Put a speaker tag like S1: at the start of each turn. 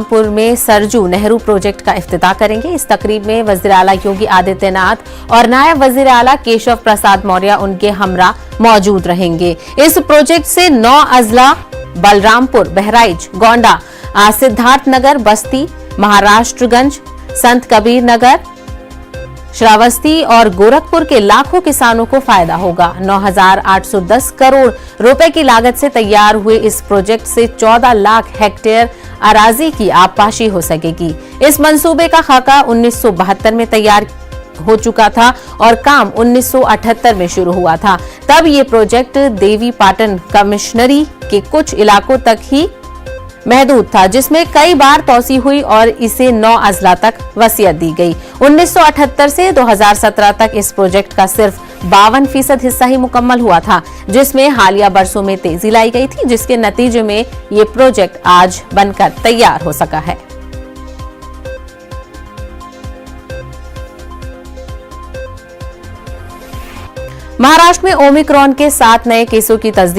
S1: पुर में सरजू नेहरू प्रोजेक्ट का इफ्तिताह करेंगे। इस तकरीब में वज़ीर आला योगी आदित्यनाथ और नायब वज़ीर आला केशव प्रसाद मौर्य उनके हमरा मौजूद रहेंगे। इस प्रोजेक्ट से 9 अजला बलरामपुर, बहराइच, गोंडा, सिद्धार्थनगर, बस्ती, महाराष्ट्रगंज, संत कबीर नगर, श्रावस्ती और गोरखपुर के लाखों किसानों को फायदा होगा। 9,810 करोड़ रुपए की लागत से तैयार हुए इस प्रोजेक्ट से 14 लाख हेक्टेयर अराजी की आबपाशी हो सकेगी। इस मंसूबे का खाका 1972 में तैयार हो चुका था और काम 1978 में शुरू हुआ था। तब ये प्रोजेक्ट देवी पाटन कमिश्नरी के कुछ इलाकों तक ही महदूद था, जिसमें कई बार तोसी हुई और इसे 9 अजला तक वसीयत दी गई। 1978 से 2017 तक इस प्रोजेक्ट का सिर्फ 52% हिस्सा ही मुकम्मल हुआ था, जिसमें हालिया बरसों में तेजी लाई गई थी, जिसके नतीजे में ये प्रोजेक्ट आज बनकर तैयार हो सका है। महाराष्ट्र में ओमिक्रॉन के 7 नए केसों की तस्दीक